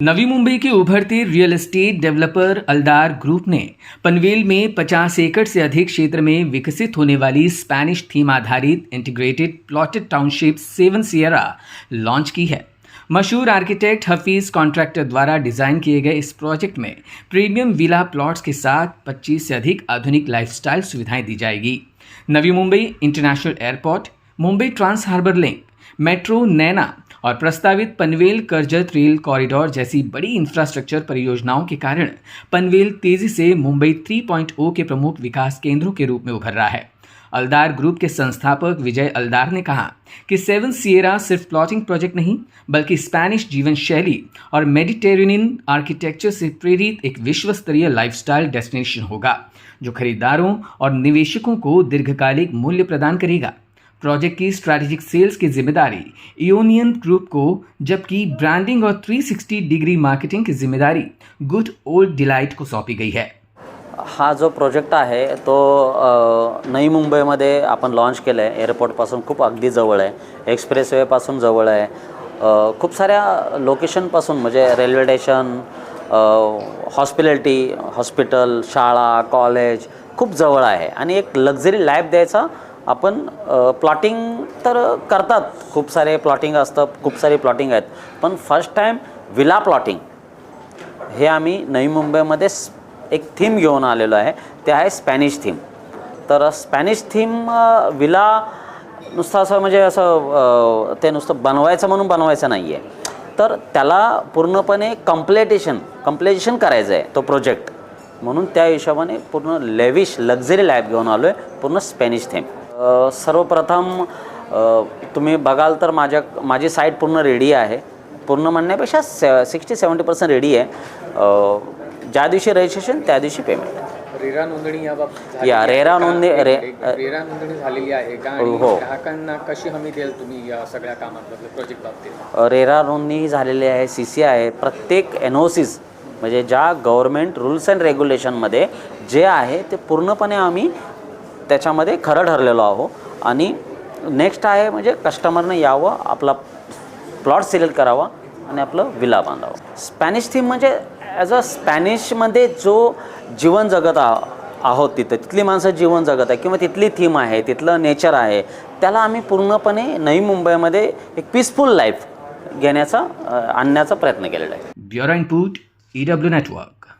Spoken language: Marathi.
नवी मुंबई के उभरते real estate developer Aldar group ने पनवेल में 50 एकड़ से अधिक क्षेत्र में विकसित होने वाली स्पेनिश थीम आधारित integrated plotted township 7 Sierra launch की है। मशहूर आर्किटेक्ट हफीज कॉन्ट्रैक्टर द्वारा डिजाइन किए गए इस प्रोजेक्ट में प्रीमियम विला प्लॉट्स के साथ 25 से अधिक आधुनिक लाइफस्टाइल सुविधाएं दी जाएगी। Navi Mumbai international airport, Mumbai trans harbour link, metro Naina और प्रस्तावित पनवेल करजत रेल कॉरिडोर जैसी बड़ी इंफ्रास्ट्रक्चर परियोजनाओं के कारण पनवेल तेजी से मुंबई 3.0 के प्रमुख विकास केंद्रों के रूप में उभर रहा है। अलदार ग्रुप के संस्थापक विजय अलदार ने कहा कि 7 सियरा सिर्फ प्लॉटिंग प्रोजेक्ट नहीं बल्कि स्पेनिश जीवन शैली और मेडिटेरेनियन आर्किटेक्चर से प्रेरित एक विश्व स्तरीय लाइफस्टाइल डेस्टिनेशन होगा, जो खरीदारों और निवेशकों को दीर्घकालिक मूल्य प्रदान करेगा। प्रोजेक्ट की स्ट्रैटेजिक सेल्स की जिम्मेदारी इयोनियन ग्रुप को, जबकि ब्रांडिंग और 360 डिग्री मार्केटिंग की जिम्मेदारी गुड ओल्ड डिलाइट को सौंपी गई है। हा जो प्रोजेक्ट आहे तो नवी मुंबईमध्ये आपण लॉन्च केला आहे। एअरपोर्टपासून खूप अगदी जवळ आहे, एक्सप्रेसवेपासून जवळ आहे, खूप साऱ्या लोकेशनपासून म्हणजे रेल्वे स्टेशन, हॉस्पिटॅलिटी, हॉस्पिटल, शाळा, कॉलेज खूप जवळ आहे आणि एक लक्झरी लाईफ द्यायचा आपण प्लॉटिंग तर करतात, खूप सारे प्लॉटिंग असतं, खूप सारी प्लॉटिंग आहेत, पण फर्स्ट टाईम विला प्लॉटिंग हे आम्ही नवी मुंबईमध्ये एक थीम घेऊन आलेलो आहे। ते आहे स्पॅनिश थीम। तर स्पॅनिश थीम विला नुसतं असं म्हणजे असं ते नुसतं बनवायचं म्हणून बनवायचं नाही आहे, तर त्याला पूर्णपणे कम्प्लेटेशन करायचं आहे तो प्रोजेक्ट, म्हणून त्या हिशोबाने पूर्ण लेविश लक्झरी लाईफ घेऊन आलो आहे, पूर्ण स्पॅनिश थीम। सर्वप्रथम तुम्ही बघाल तर माझी साईट पूर्ण रेडी आहे, पूर्ण म्हणण्यापेक्षा 60-70% रेडी आहे। ज्या दिवशी रजिस्ट्रेशन त्या दिवशी पेमेंट। रेरा नोंदणी याबाबत रेरा नोंदणी झालेली आहे का? हो, ग्राहकांना कशी हमी द्याल तुम्ही या सगळ्या कामात प्रोजेक्ट बाबतीत? रेरा नोंदणी झालेली आहे, CC आहे, प्रत्येक NOCs म्हणजे ज्या गव्हर्नमेंट रूल्स अँड रेग्युलेशनमध्ये जे आहे ते पूर्णपणे आम्ही त्याच्यामध्ये खरं ठरलेलो आहो। आणि नेक्स्ट आहे म्हणजे कस्टमरने यावं, आपला प्लॉट सिलेक्ट करावा आणि आपलं विला बांधावं। स्पॅनिश थीम म्हणजे ॲज अ स्पॅनिशमध्ये जो जीवन जगत आहोत तिथली माणसं जीवन जगत आहे किंवा तिथली थीम आहे, तिथलं नेचर आहे, त्याला आम्ही पूर्णपणे नवी मुंबईमध्ये एक पीसफुल लाईफ आणण्याचा प्रयत्न केलेला आहे। Bureau input EW network.